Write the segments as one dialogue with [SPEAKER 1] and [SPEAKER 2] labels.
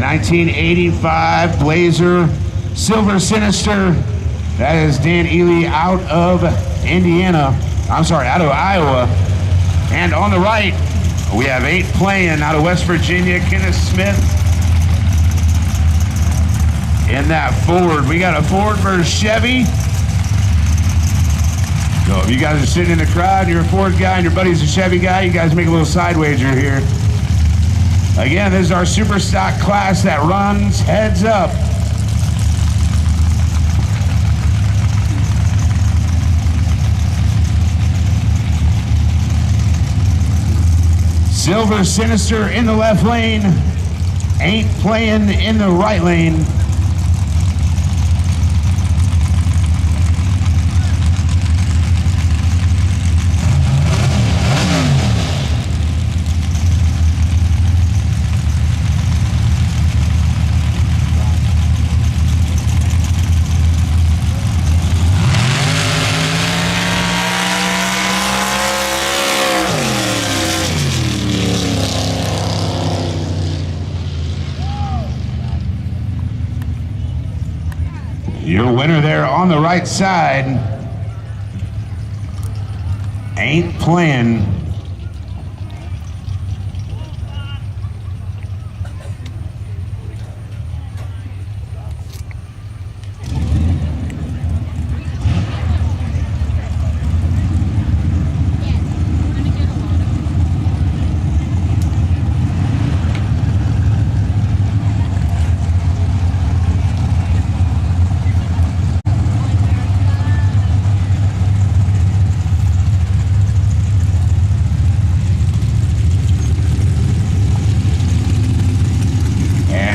[SPEAKER 1] 1985 Blazer Silver Sinister. That is Dan Ely out of out of Iowa. And on the right, we have 8 playing out of West Virginia, Kenneth Smith. In that Ford, we got a Ford versus Chevy. So if you guys are sitting in the crowd and you're a Ford guy and your buddy's a Chevy guy, you guys make a little side wager here. Again, this is our super stock class that runs heads up. Silver Sinister in the left lane, Ain't Playing in the right lane. Your winner there on the right side, Ain't Playing.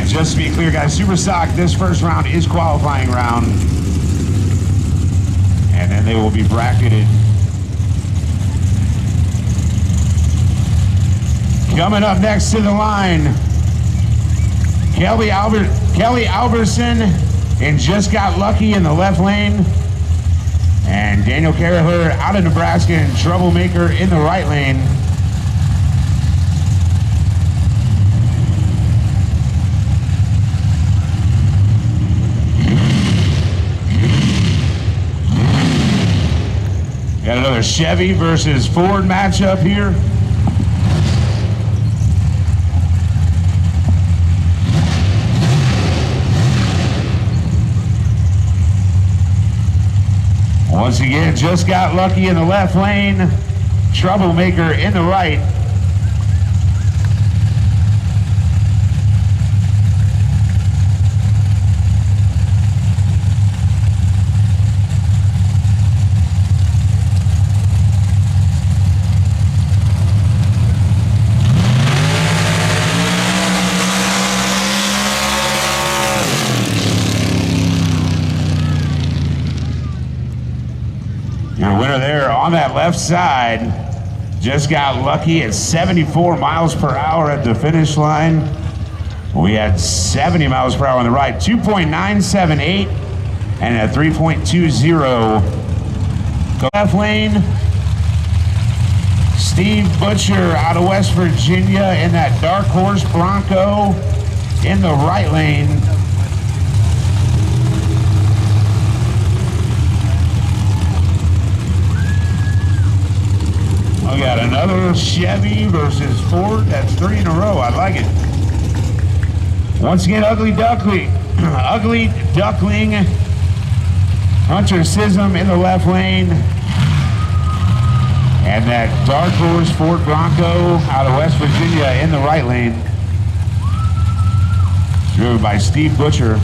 [SPEAKER 1] Just to be clear, guys, Super Stock, this first round is qualifying round. And then they will be bracketed. Coming up next to the line, Kelly Alberson and Just Got Lucky in the left lane. And Daniel Carahler out of Nebraska and Troublemaker in the right lane. Got another Chevy versus Ford matchup here. Once again, Just Got Lucky in the left lane, Troublemaker in the right. Your winner there on that left side, Just Got Lucky at 74 miles per hour at the finish line. We had 70 miles per hour on the right, 2.978 and a 3.20. Left lane, Steve Butcher out of West Virginia in that Dark Horse Bronco in the right lane. We got another Chevy versus Ford. That's 3 in a row. I like it. Once again, Ugly Duckling, Hunter Sism in the left lane. And that Dark Horse Ford Bronco out of West Virginia in the right lane. Driven by Steve Butcher.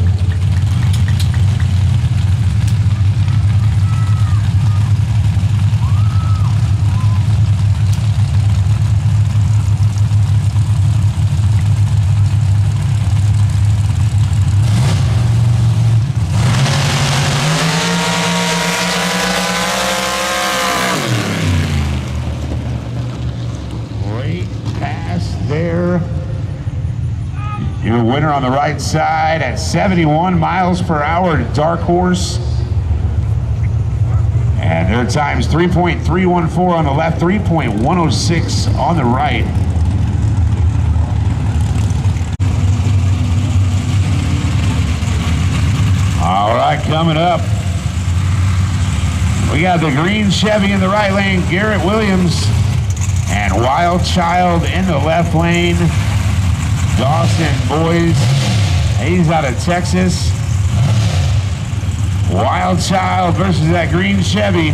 [SPEAKER 1] There, your winner on the right side at 71 miles per hour, Dark Horse. And their time's 3.314 on the left, 3.106 on the right. Coming up, we got the green Chevy in the right lane, Garrett Williams, and Wild Child in the left lane, Dawson Boys. He's out of Texas. Wild Child versus that green Chevy.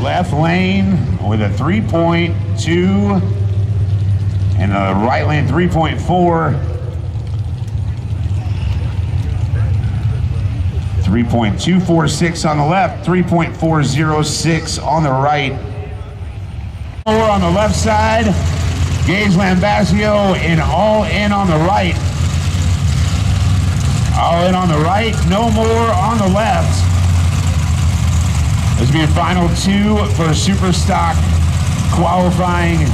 [SPEAKER 1] Left lane with a 3.2 and the right lane 3.4. 3.246 on the left, 3.406 on the right. On the left side, Gage Lambasio and All In on the right. All In on the right, no more on the left. This will be a final two for Super Stock qualifying,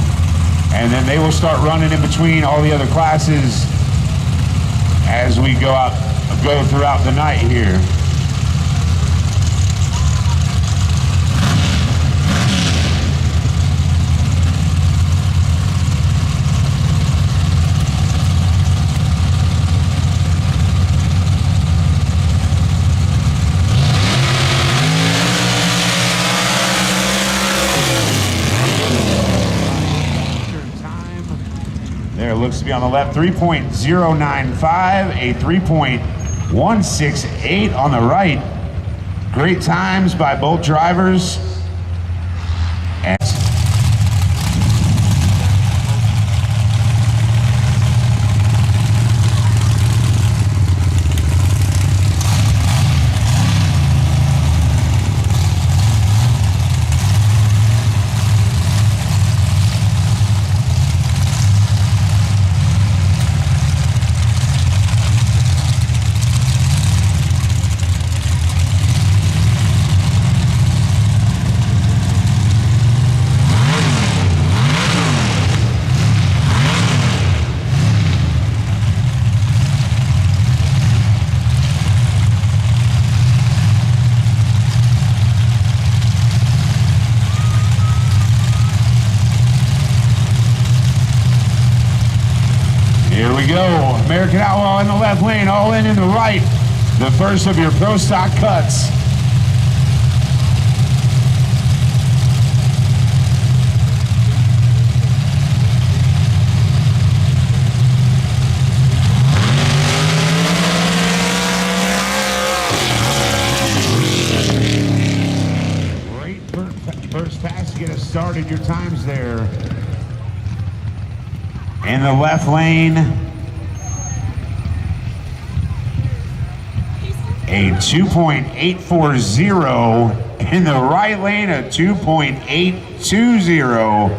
[SPEAKER 1] and then they will start running in between all the other classes as we go throughout the night here. There it looks to be on the left, 3.095, a 3.168 on the right. Great times by both drivers. And here we go. American Outlaw in the left lane, All In the right. The first of your Pro Stock cuts. Great first pass to get us started. Your times there. In the left lane, a 2.840. In the right lane, a 2.820.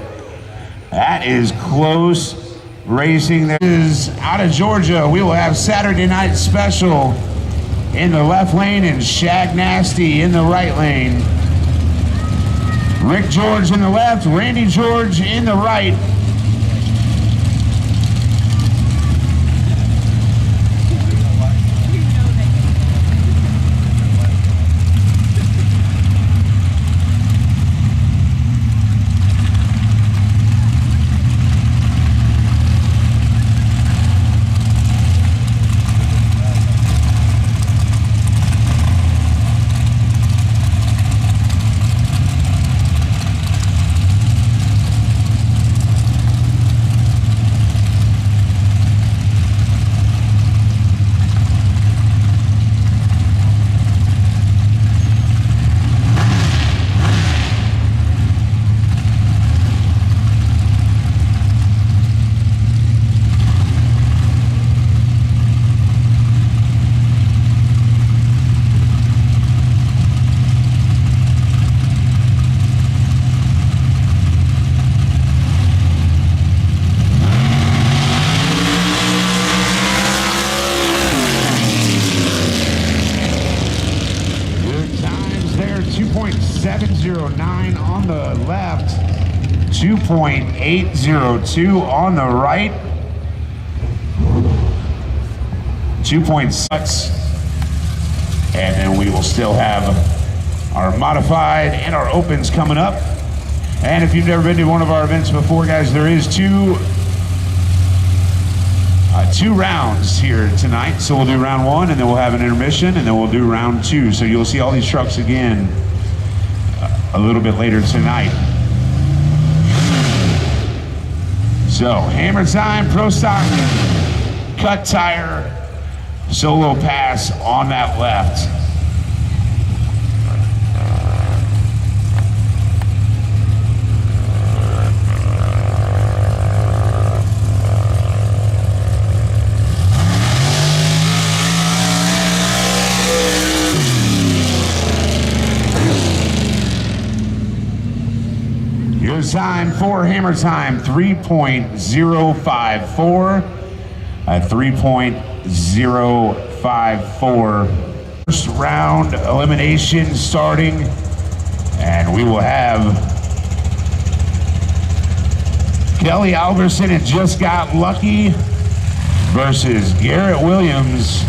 [SPEAKER 1] That is close racing. This is out of Georgia. We will have Saturday Night Special in the left lane and Shag Nasty in the right lane. Rick George in the left, Randy George in the right. 2.709 on the left, 2.802 on the right, 2.6, and then we will still have our modified and our opens coming up. And if you've never been to one of our events before, guys, there is two rounds here tonight. So we'll do round one, and then we'll have an intermission, and then we'll do round two. So you'll see all these trucks again a little bit later tonight. So hammer time, pro stock, cut tire, solo pass on that left. Your time for hammer time, 3.054 at 3.054. First round elimination starting, and we will have Kelly Alberson and Just Got Lucky versus Garrett Williams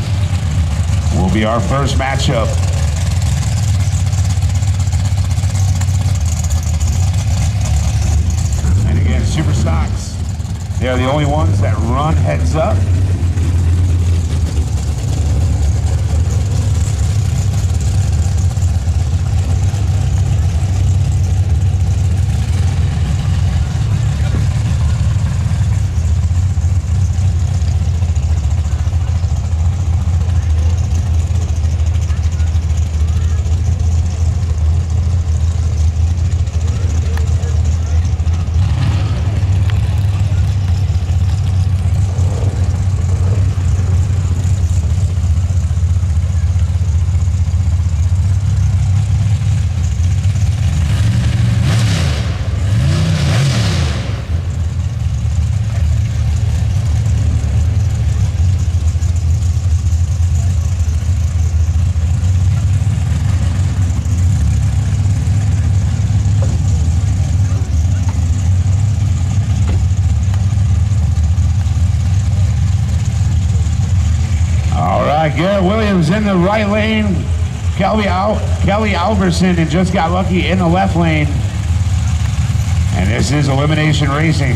[SPEAKER 1] will be our first matchup. Super stocks, they are the only ones that run heads up. Garrett Williams in the right lane, Kelly Alberson and Just Got Lucky in the left lane. And this is elimination racing.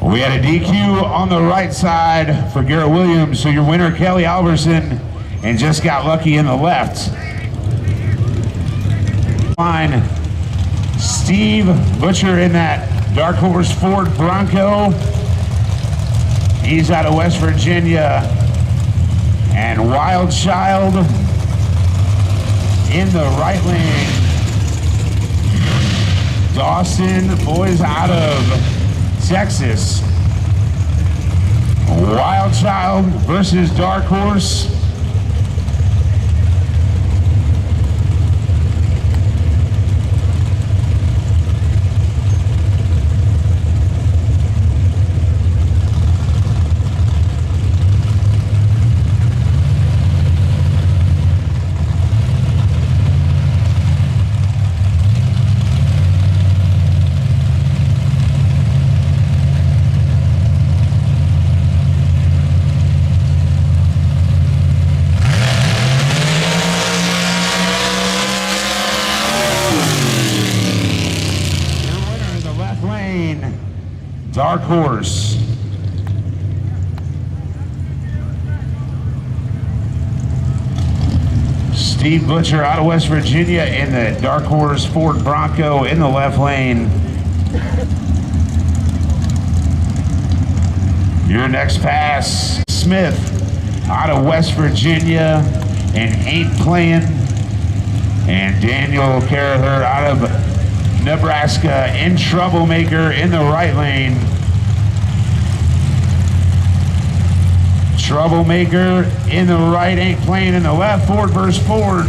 [SPEAKER 1] We had a DQ on the right side for Garrett Williams, so your winner, Kelly Alberson, and Just Got Lucky in the left. Fine. Steve Butcher in that Dark Horse Ford Bronco. He's out of West Virginia. And Wild Child in the right lane. Dawson, boys out of Texas. Wild Child versus Dark Horse. Dark Horse. Steve Butcher out of West Virginia in the Dark Horse Ford Bronco in the left lane. Your next pass, Smith out of West Virginia and Ain't Playing. And Daniel Caraher out of Nebraska in Troublemaker in the right lane. Troublemaker in the right, ain't playing in the left. Ford versus Ford.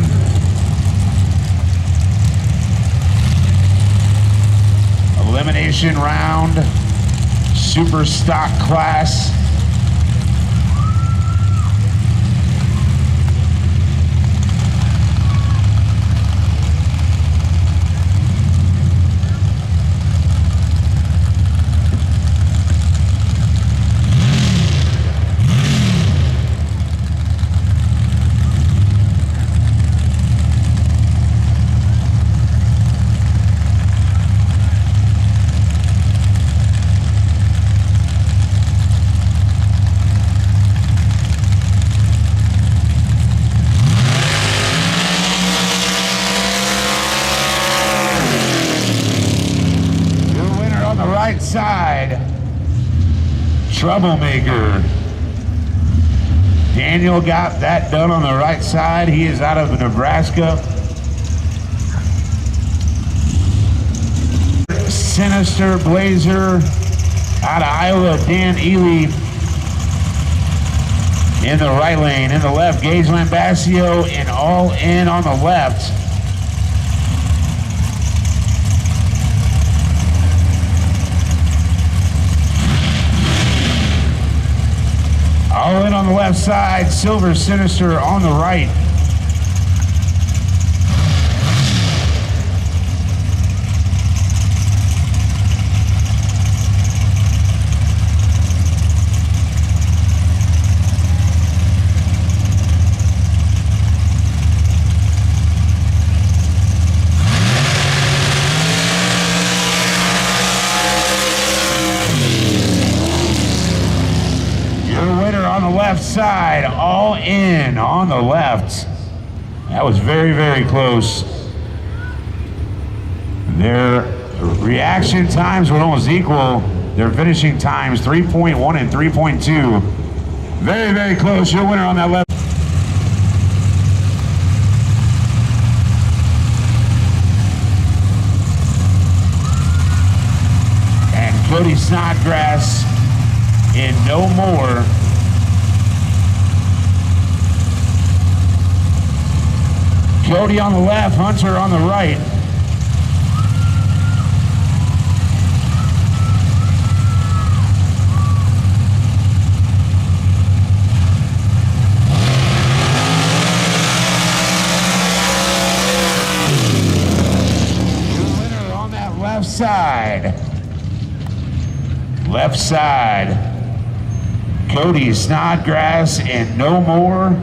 [SPEAKER 1] Elimination round, super stock class. Right side, Troublemaker. Daniel got that done on the right side. He is out of Nebraska. Sinister Blazer out of Iowa, Dan Ely in the right lane. In the left, Gage Lambasio and All In on the left. All In on the left side, Silver Sinister on the right. On the left side, All In on the left. That was very, very close. Their reaction times were almost equal. Their finishing times 3.1 and 3.2. Very, very close. Your winner on that left. And Cody Snodgrass in No More. Cody on the left, Hunter on the right. Your winner on that left side. Left side. Cody Snodgrass and No More.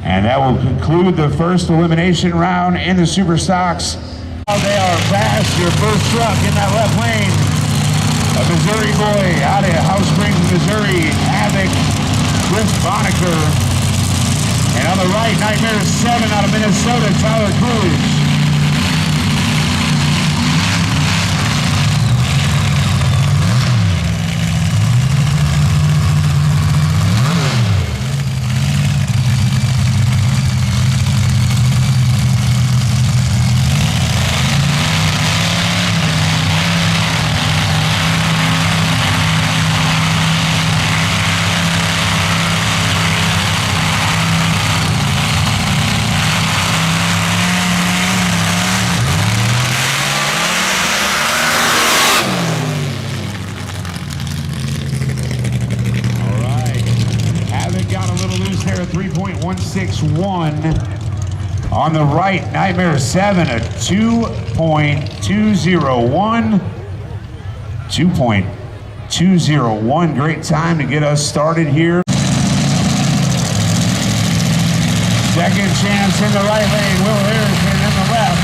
[SPEAKER 1] And that will conclude the first elimination round in the Super Stocks. They are past your first truck in that left lane. A Missouri boy out of House Springs, Missouri, Havoc, Chris Bonaker. And on the right, Nightmare 7 out of Minnesota, Tyler Cruz. Got a little loose there at 3.161. On the right, Nightmare 7 at 2.201. 2.201. Great time to get us started here. Second chance in the right lane. Will Harrison in the left.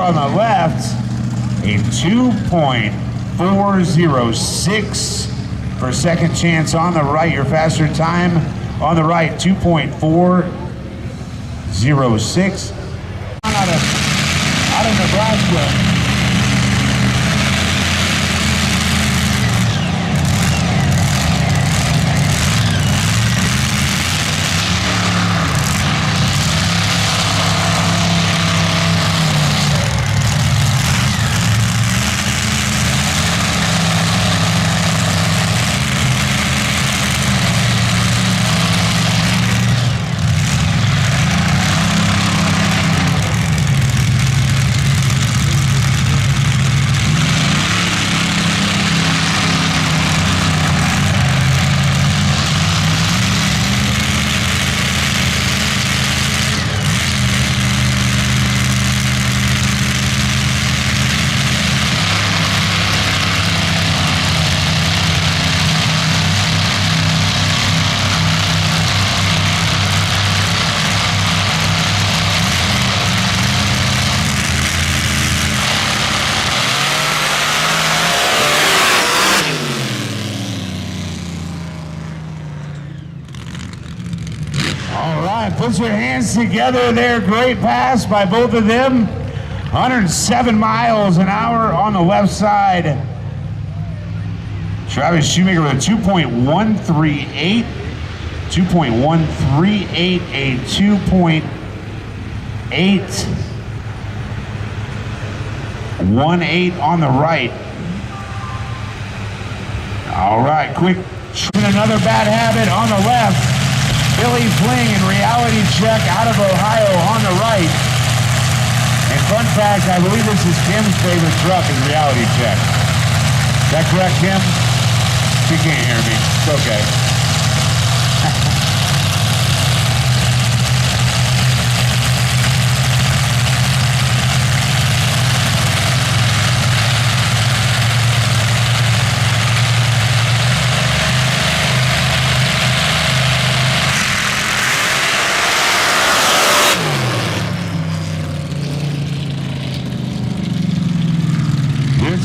[SPEAKER 1] on the left, a 2.406 for second chance on the right. Your faster time on the right, 2.406. Out of Nebraska. Put your hands together there. Great pass by both of them. 107 miles an hour on the left side. Travis Shoemaker with a 2.138. 2.138, a 2.818 on the right. All right, quick. Another bad habit on the left. Billy Fling in Reality Check out of Ohio on the right. And fun fact, I believe this is Kim's favorite truck is Reality Check. Is that correct, Kim? She can't hear me. It's okay.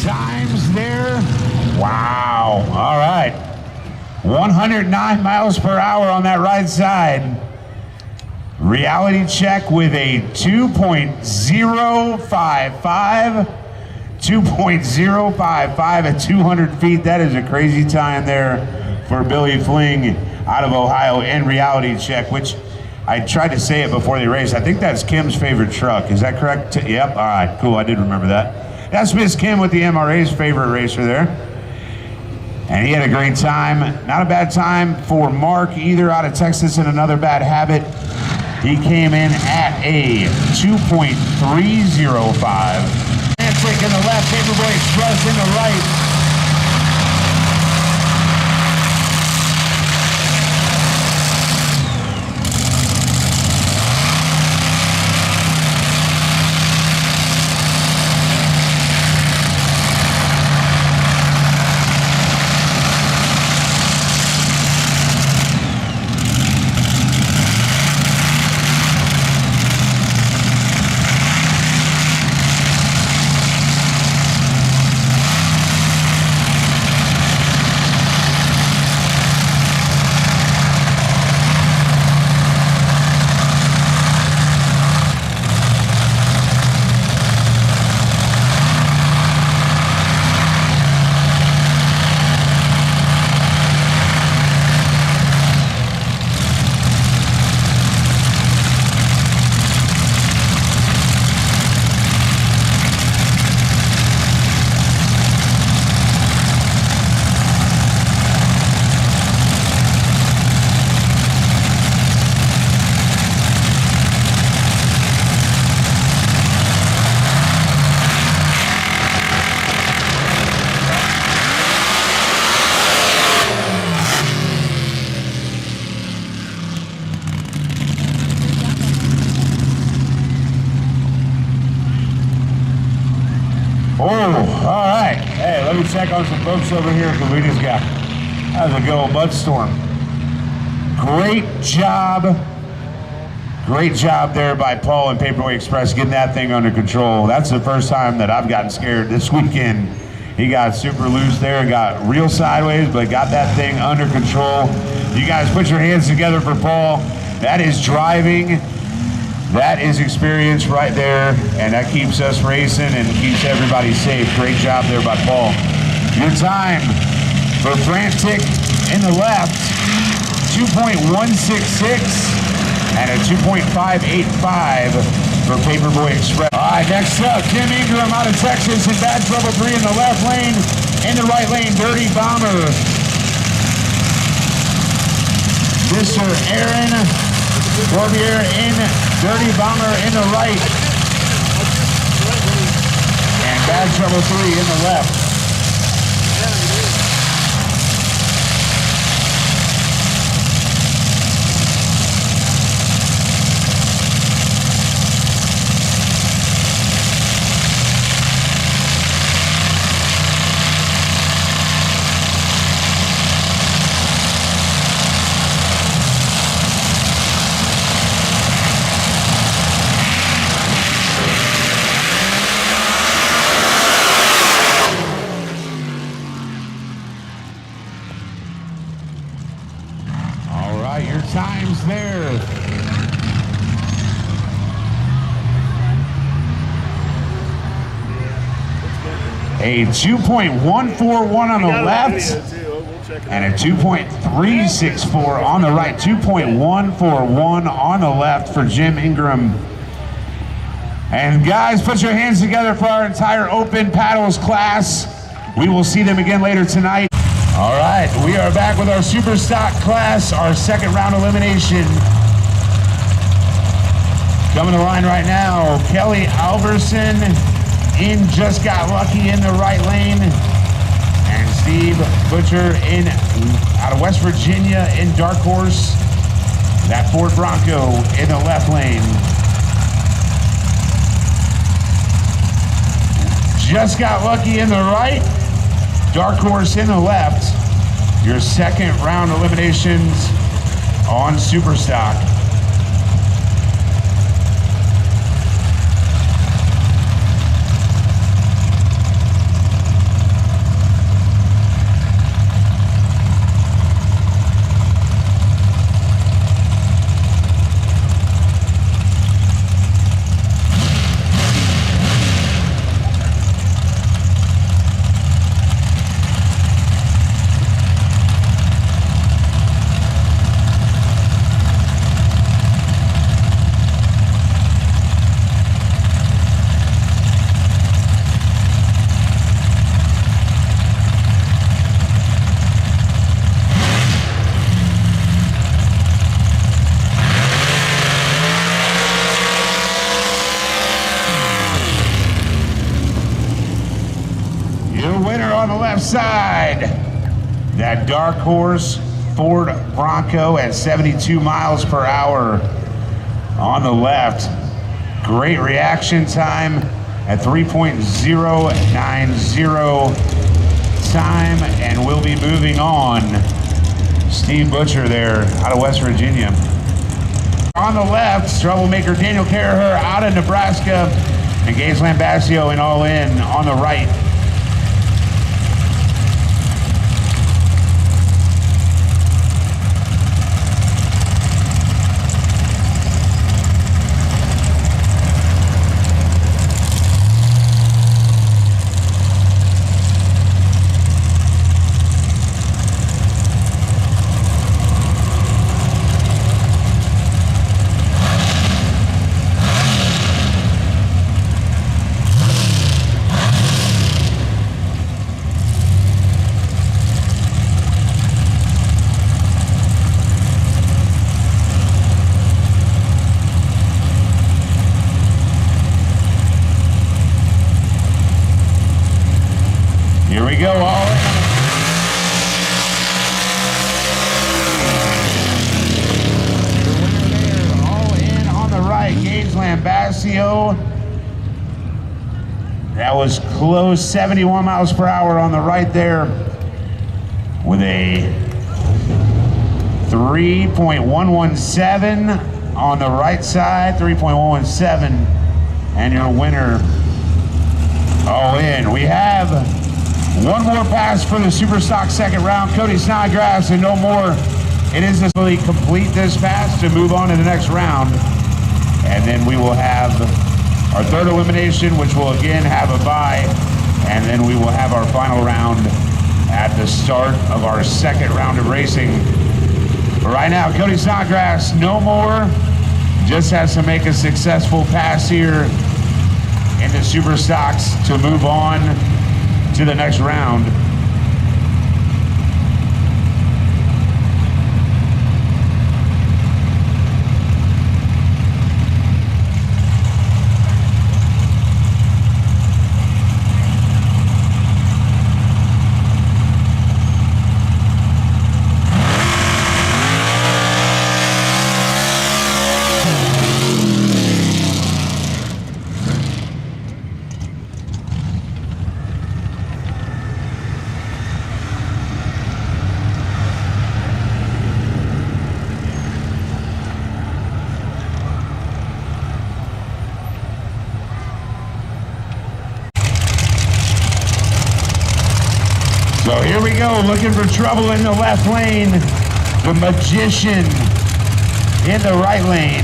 [SPEAKER 1] Times there. Wow. All right. 109 miles per hour on that right side. Reality Check with a 2.055. 2.055 at 200 feet. That is a crazy time there for Billy Fling out of Ohio in Reality Check, which I tried to say it before they raced. I think that's Kim's favorite truck. Is that correct? Yep. All right. Cool. I did remember that. That's Miss Kim with the MRA's favorite racer there. And he had a great time. Not a bad time for Mark either out of Texas in another bad habit. He came in at a 2.305. Antic in the left, Paperboy Express in the right. Oh, all right. Hey, let me check on some folks over here because we just got, how's it go, Budstorm? Great job. Great job there by Paul and Paperweight Express getting that thing under control. That's the first time that I've gotten scared this weekend. He got super loose there and got real sideways, but got that thing under control. You guys put your hands together for Paul. That is driving. That is experience right there, and that keeps us racing and keeps everybody safe. Great job there by Paul. Your time for Frantic in the left, 2.166 and a 2.585 for Paperboy Express. All right, next up, Jim Ingram out of Texas in Bad Trouble 3 in the left lane. In the right lane, Dirty Bomber. Mr. Aaron Corbier in Dirty Bomber in the right. And Bad Trouble 3 in the left. Your time's there. A 2.141 on the left and a 2.364 on the right. 2.141 on the left for Jim Ingram. And guys, put your hands together for our entire open paddles class. We will see them again later tonight. All right, we are back with our super stock class, our second round elimination. Coming to the line right now, Kelly Alverson in Just Got Lucky in the right lane, and Steve Butcher in out of West Virginia in Dark Horse, that Ford Bronco in the left lane. Just Got Lucky in the right, Dark Horse in the left. Your second round eliminations on Superstock. On the left side, that Dark Horse Ford Bronco at 72 miles per hour on the left. Great reaction time at 3.090 time, and we'll be moving on. Steve Butcher there out of West Virginia. On the left, troublemaker Daniel Caraher out of Nebraska, and Gaze Lambasio and All In on the right. Here we go, all in. The winner there, all in on the right, Gage Lambasio. That was close, 71 miles per hour on the right there with a 3.117 on the right side, 3.117. And your winner, all in. We have one more pass for the Superstock second round. Cody Snodgrass and no more. It is to complete this pass to move on to the next round. And then we will have our third elimination, which will again have a bye. And then we will have our final round at the start of our second round of racing. But right now, Cody Snodgrass, no more. Just has to make a successful pass here in the Superstocks to move on to the next round. So here we go, looking for trouble in the left lane. The Magician in the right lane.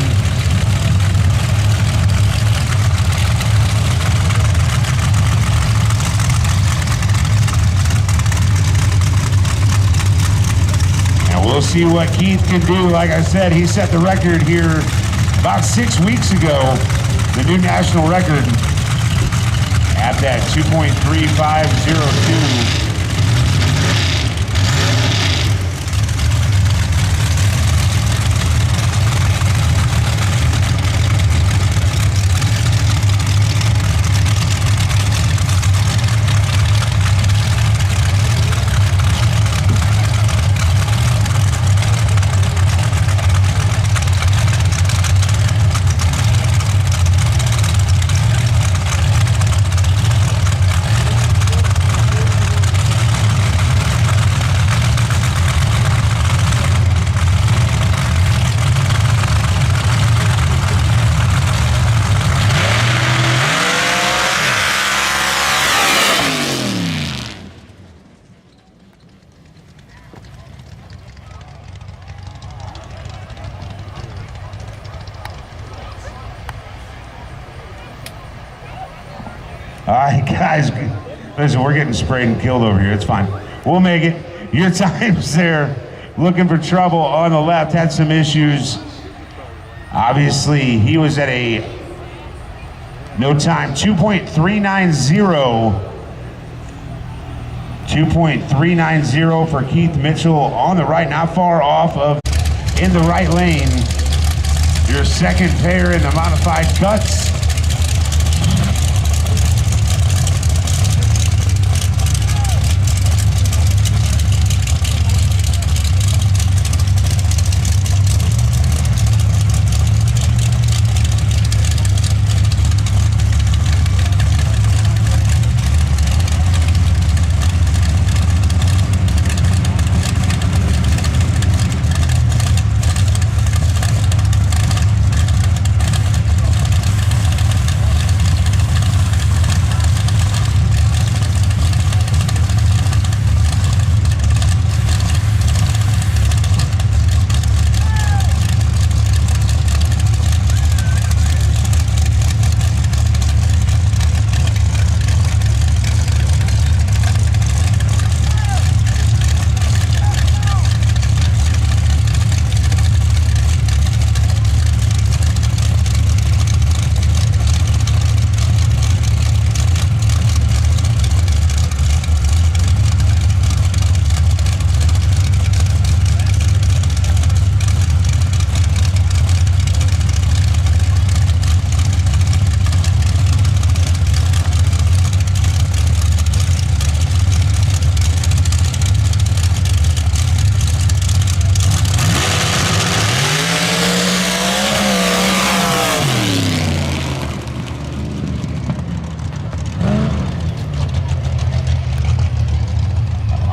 [SPEAKER 1] And we'll see what Keith can do. Like I said, he set the record here about 6 weeks ago, the new national record at that 2.3502. All right, guys, listen, we're getting sprayed and killed over here. It's fine. We'll make it. Your time's there. Looking for trouble on the left, had some issues. Obviously, he was at a no time, 2.390. 2.390 for Keith Mitchell on the right, not far off of in the right lane. Your second pair in the modified cuts.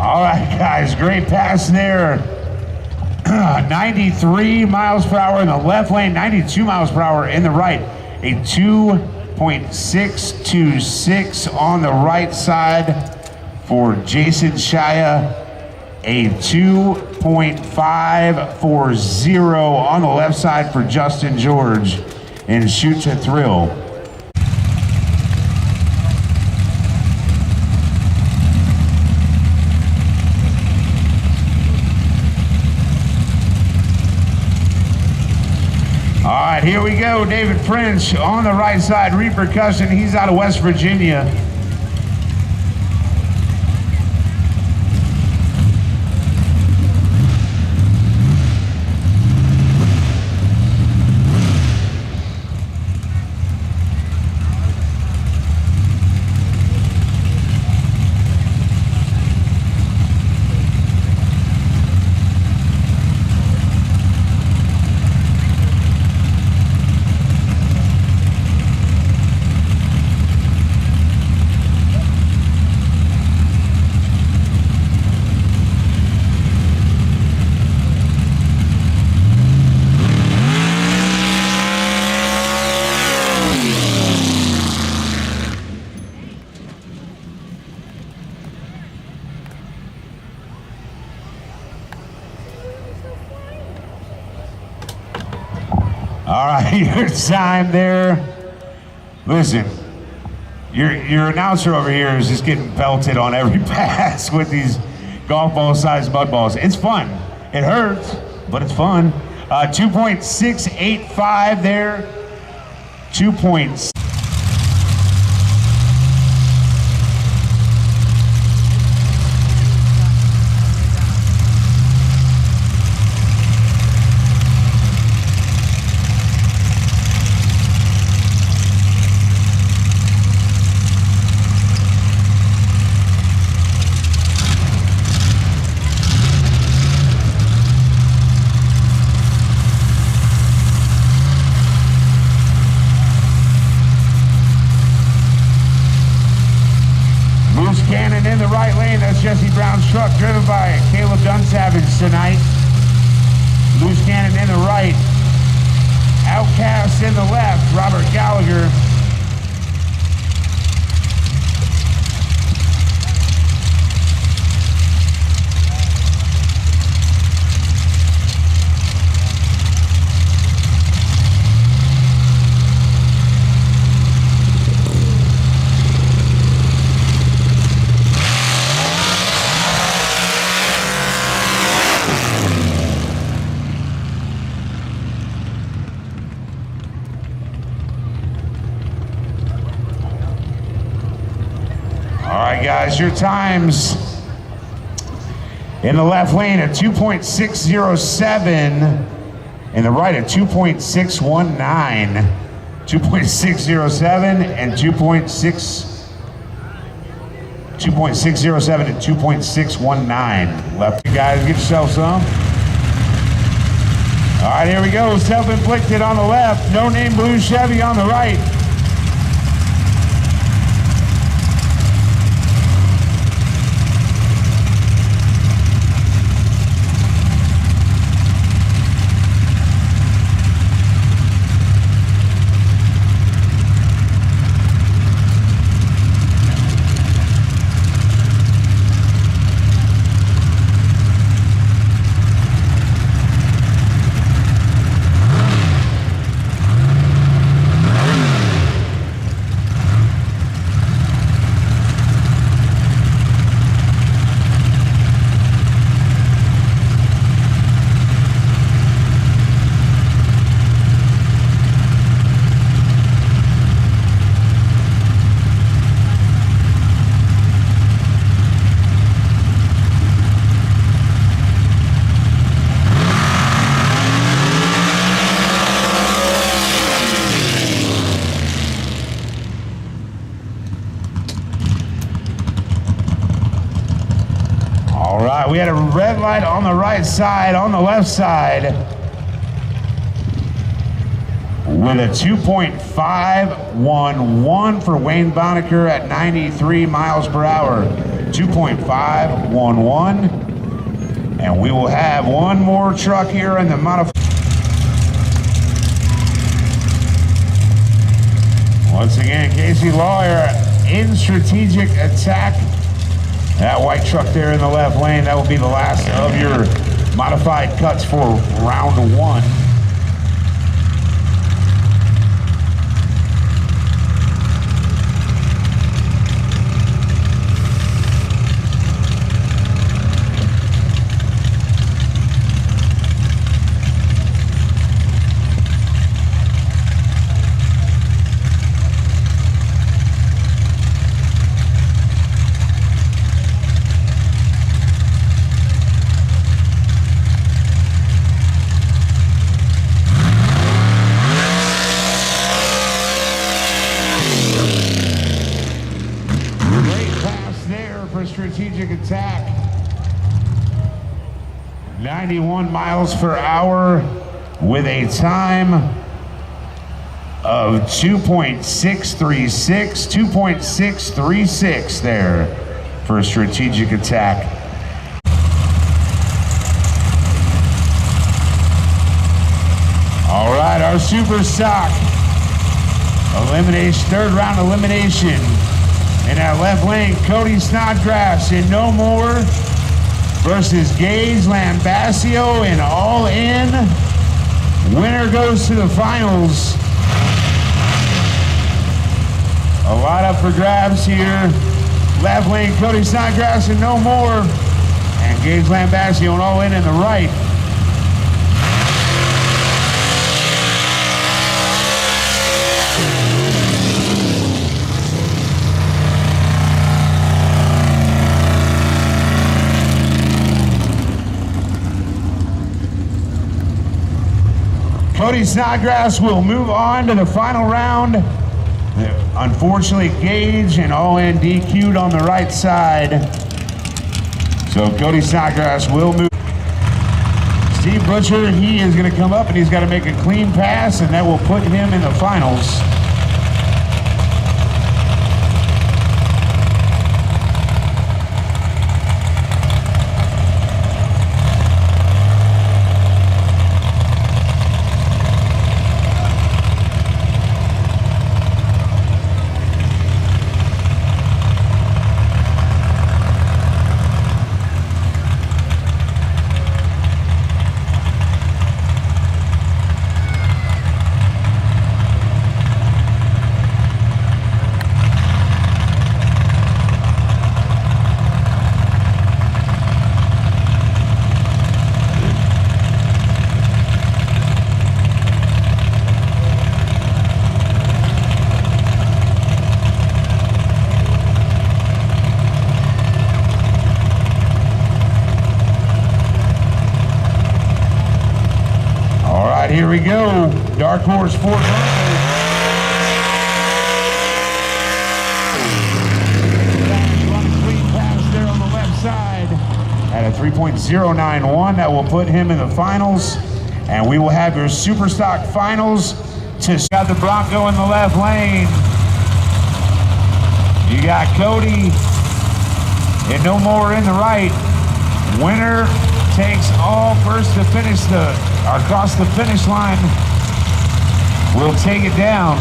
[SPEAKER 1] All right, guys, great pass there 93 miles per hour in the left lane, 92 miles per hour in the right. A 2.626 on the right side for Jason Shia. A 2.540 on the left side for Justin George in Shoot to Thrill. All right, here we go. David French on the right side, Repercussion. He's out of West Virginia. All right, your time there. Listen, your announcer over here is just getting belted on every pass with these golf ball sized mud balls. It's fun. It hurts, but it's fun. 2.685 there. 2.6. Cannon in the right lane. That's Jesse Brown's truck driven by Caleb Dunsavage tonight. Loose Cannon in the right. Outcast in the left. Robert Gallagher. All right, guys, your times in the left lane at 2.607, in the right at 2.619, 2.607 and 2.607 and 2.619. Left, you guys, get yourself some. All right, here we go. Self-inflicted on the left. No Name Blue Chevy on the right. All right, we had a red light on the right side, on the left side, with a 2.511 for Wayne Bonacker at 93 miles per hour. 2.511. And we will have one more truck here in the modified. Once again, Casey Lawyer in strategic attack. That white truck there in the left lane, that will be the last of your modified cuts for round one. Strategic attack. 91 miles per hour with a time of 2.636 there for strategic attack. All right, our super stock elimination, third round elimination. In that left lane, Cody Snodgrass in No More versus Gage Lambasio in All In. Winner goes to the finals. A lot up for grabs here. Left lane, Cody Snodgrass in No More, and Gage Lambasio in All In the right. Cody Snodgrass will move on to the final round. Unfortunately, Gage and All In DQ'd on the right side. So Cody Snodgrass will move. Steve Butcher, he is going to come up and he's got to make a clean pass, and that will put him in the finals. Here we go, Dark Horse Fort Lauderdale. Clean pass there on the left side at a 3.091. That will put him in the finals, and we will have your super stock finals. Got the Bronco in the left lane. You got Cody and No More in the right. Winner takes all. First to finish across the finish line will take it down.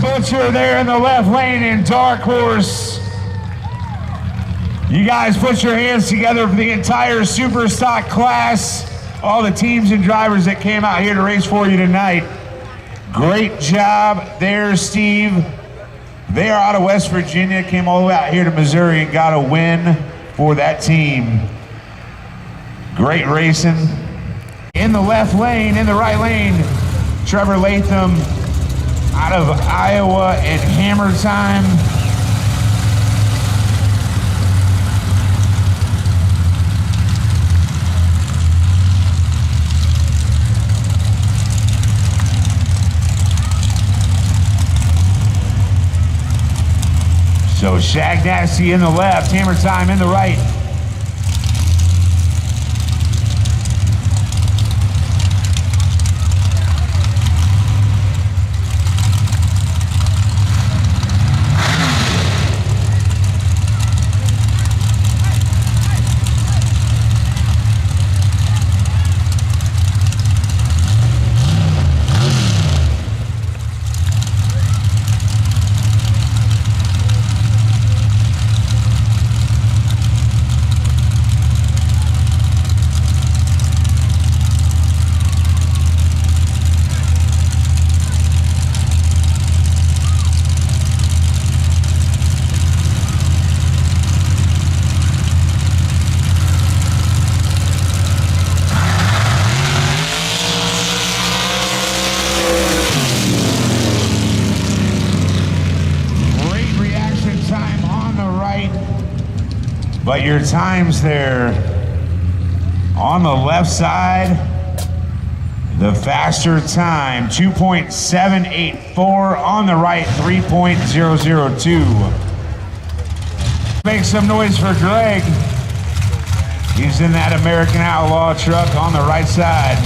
[SPEAKER 1] Butcher there in the left lane in Dark Horse. You guys put your hands together for the entire super stock class, all the teams and drivers that came out here to race for you tonight. Great job there, Steve. They are out of West Virginia, came all the way out here to Missouri and got a win for that team. Great racing. In the left lane, in the right lane, Trevor Latham out of Iowa at Hammer Time. So Shag Nasty in the left, Hammer Time in the right. But your times there on the left side, the faster time, 2.784, on the right, 3.002. Make some noise for Greg. He's in that American Outlaw truck on the right side.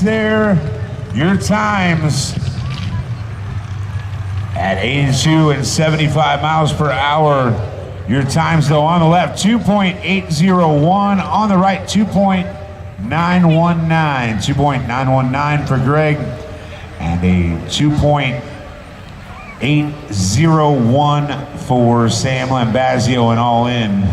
[SPEAKER 1] There, your times at 82 and 75 miles per hour. Your times though on the left, 2.801, on the right, 2.919 for Greg, and a 2.801 for Sam Lambazio and All In.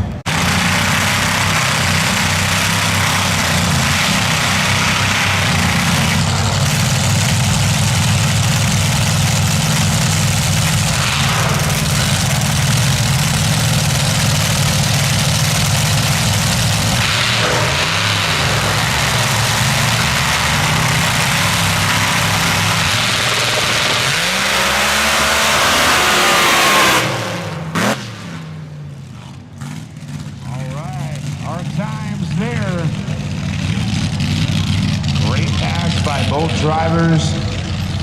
[SPEAKER 1] Both drivers,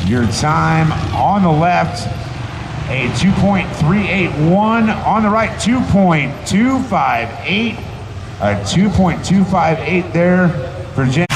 [SPEAKER 1] your time on the left, a 2.381, on the right, 2.258, a 2.258 there for Jen.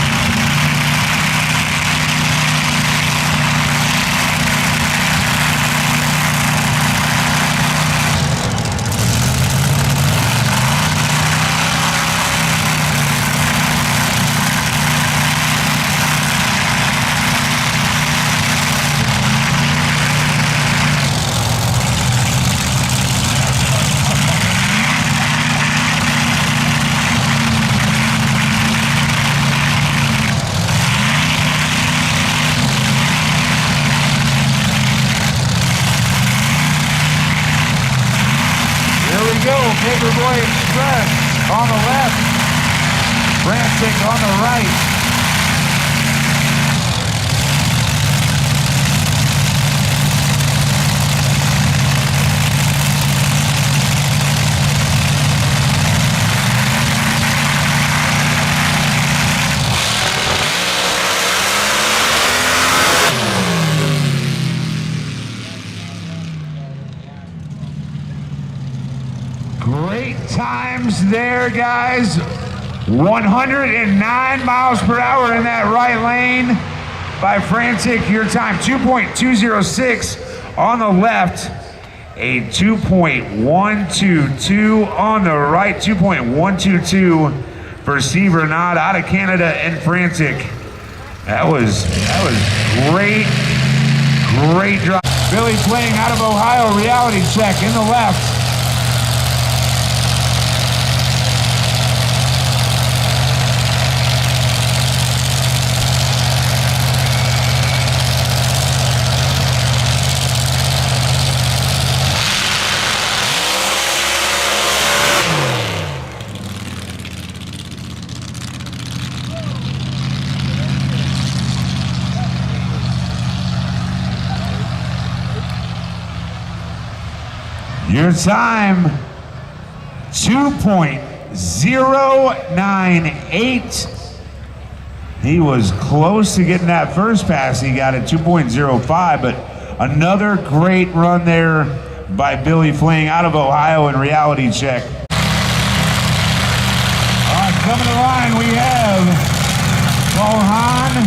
[SPEAKER 1] go. Paperboy Express on the left. Frantic on the right. Great times there, guys. 109 miles per hour in that right lane by Frantic. Your time, 2.206 on the left, a 2.122 on the right, 2.122 for Steve Renaud out of Canada and Frantic. That was great drive. Billy Fling out of Ohio, reality check in the left. Your time, 2.098. He was close to getting that first pass. He got it 2.05, but another great run there by Billy Fling out of Ohio in reality check. All right, coming to the line, we have Paul Hahn and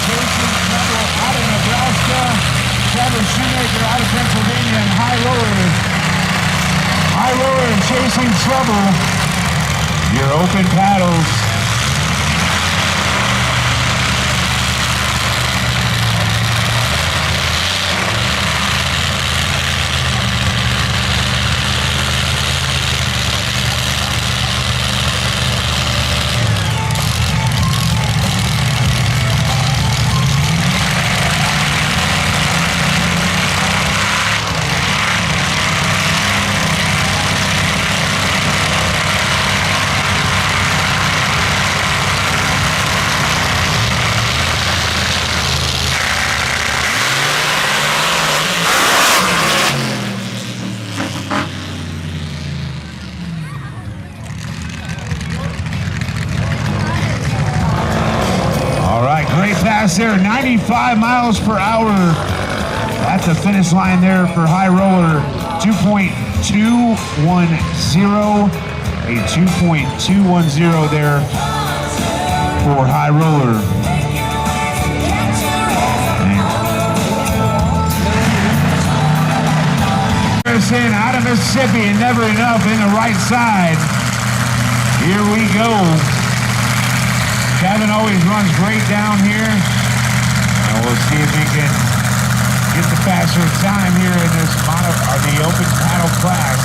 [SPEAKER 1] Jason Temple out of Nebraska. Travis Shoemaker out of Pennsylvania, and High Roller and Chasing Trouble. Your open paddles. There, 95 miles per hour at the finish line there for High Roller. 2.210, a 2.210 there for High Roller. Harrison out of Mississippi and Never Enough in the right side. Here we go. Kevin always runs great down here. And we'll see if he can get the faster time here in this the open paddle class.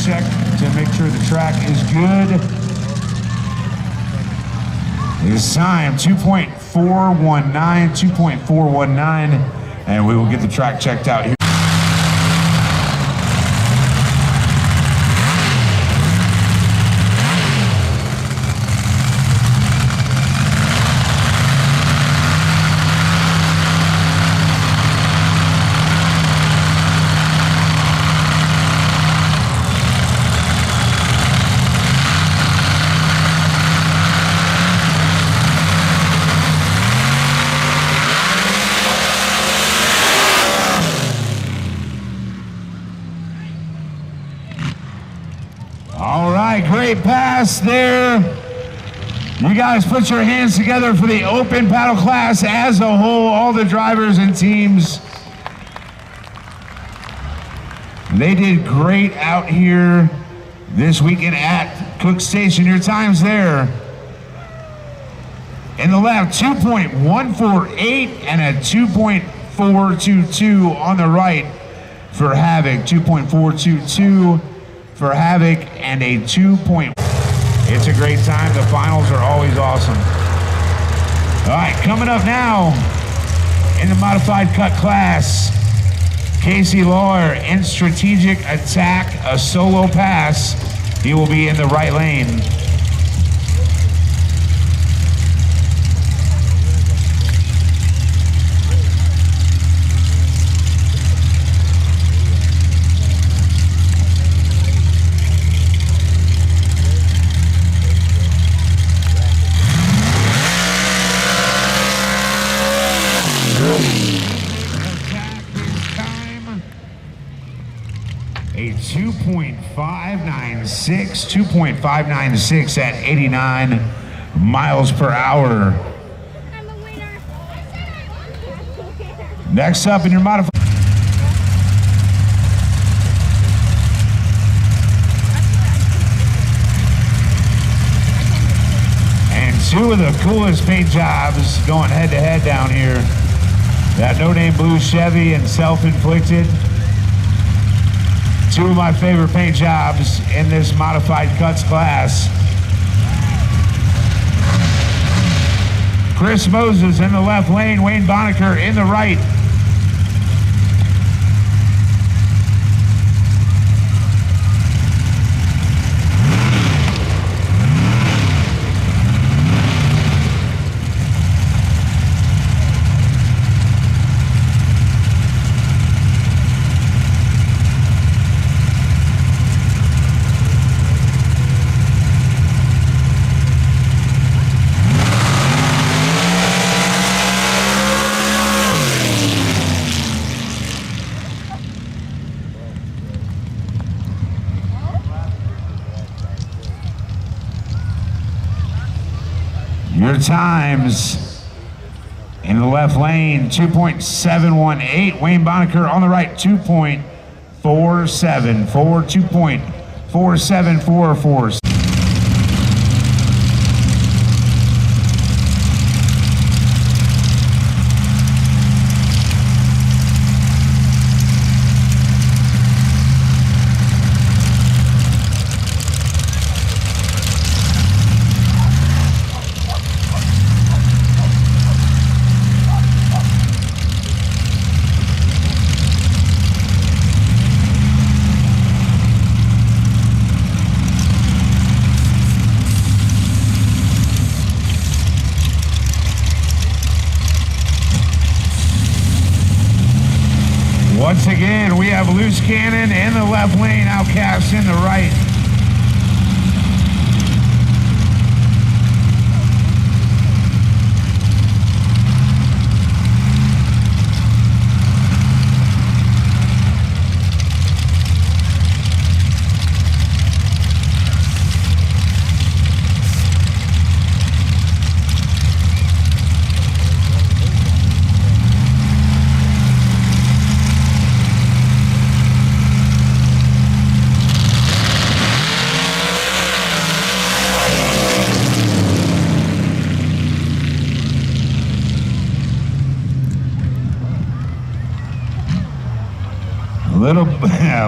[SPEAKER 1] Check to make sure the track is good. This time 2.419, and we will get the track checked out here. All right, great pass there. You guys put your hands together for the open paddle class as a whole, all the drivers and teams. They did great out here this weekend at Cook Station. Your times there. In the left, 2.148 and a 2.422 on the right for Havoc. 2.422 for Havoc and a 2. It's a great time. The finals are always awesome. All right, coming up now in the modified cut class, Casey Lawler in strategic attack, a solo pass. He will be in the right lane. A 2.596 at 89 miles per hour.
[SPEAKER 2] I'm a winner.
[SPEAKER 1] Next up in your modified. And two of the coolest paint jobs going head to head down here. That No Name Blue Chevy and Self-Inflicted. Two of my favorite paint jobs in this modified cuts class. Chris Moses in the left lane, Wayne Bonneker in the right. Your times in the left lane, 2.718. Wayne Bonneker on the right, 2.474, 2.4744. Once again, we have Loose Cannon in the left lane, Outcast in the right.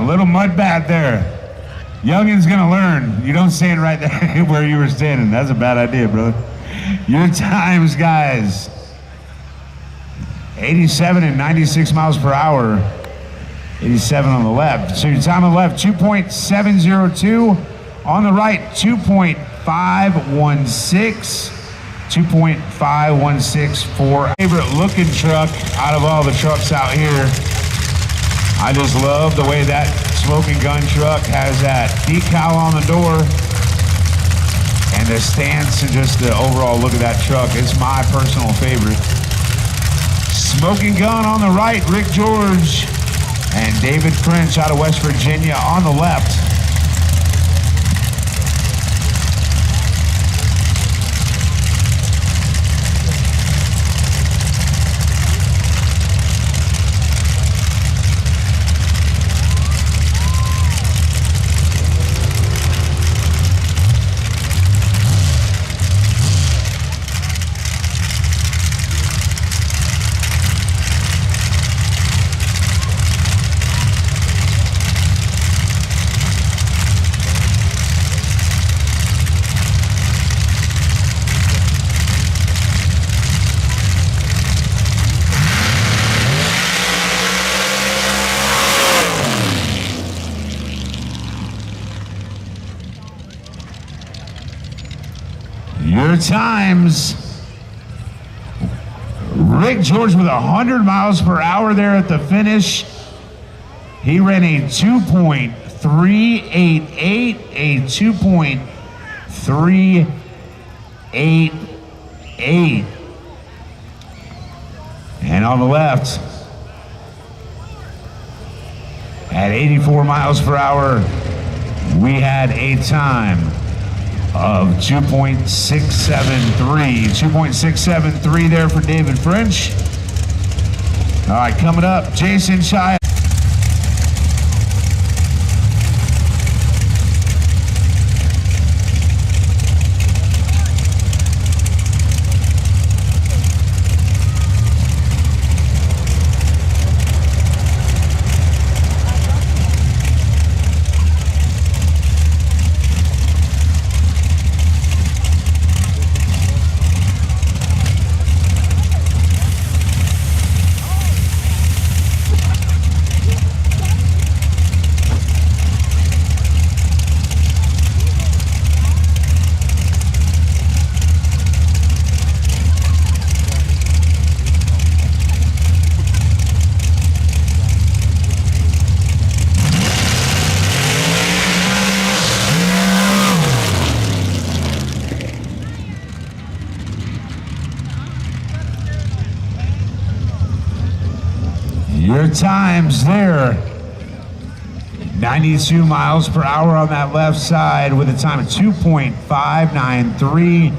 [SPEAKER 1] Little mud bat there. Youngin's gonna learn. You don't stand right there where you were standing. That's a bad idea, brother. Your times, guys. 87 and 96 miles per hour. 87 on the left. So your time on the left, 2.702. On the right, 2.516. 2.516 for favorite looking truck out of all the trucks out here. I just love the way that smoking gun truck has that decal on the door and the stance and just the overall look of that truck. It's my personal favorite. Smoking gun on the right, Rick George and David French out of West Virginia on the left. Your times. Rick George with 100 miles per hour there at the finish. He ran a 2.388, a 2.388. And on the left, at 84 miles per hour, we had a time of 2.673. 2.673 there for David French. All right, coming up, Jason Shia. Your times there, 92 miles per hour on that left side with a time of 2.593,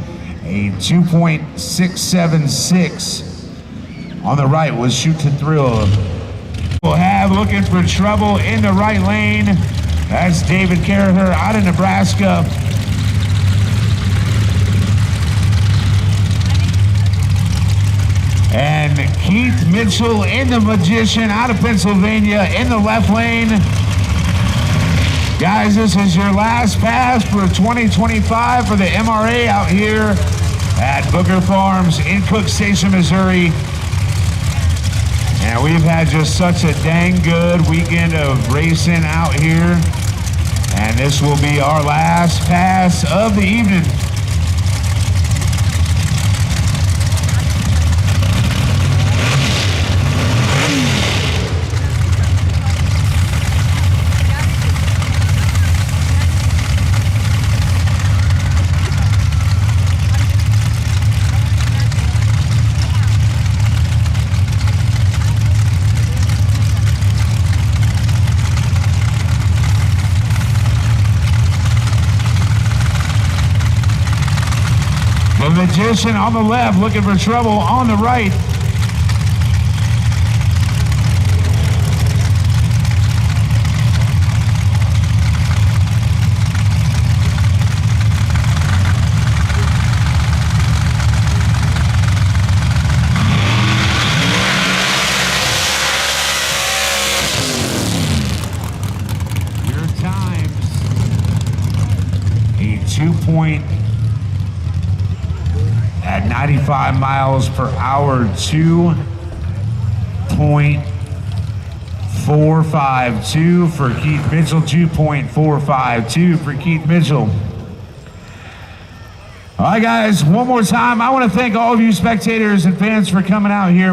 [SPEAKER 1] a 2.676 on the right was Shoot to Thrill. We'll have looking for trouble in the right lane. That's David Carraher out of Nebraska. And Keith Mitchell in the Magician out of Pennsylvania in the left lane. Guys, this is your last pass for 2025 for the MRA out here at Booker Farms in Cook Station, Missouri. And we've had just such a dang good weekend of racing out here. And this will be our last pass of the evening. The Magician on the left, looking for trouble on the right. Your times, a 2 at 95 miles per hour, 2.452 for Keith Mitchell, 2.452 for Keith Mitchell. All right, guys, one more time. I want to thank all of you spectators and fans for coming out here.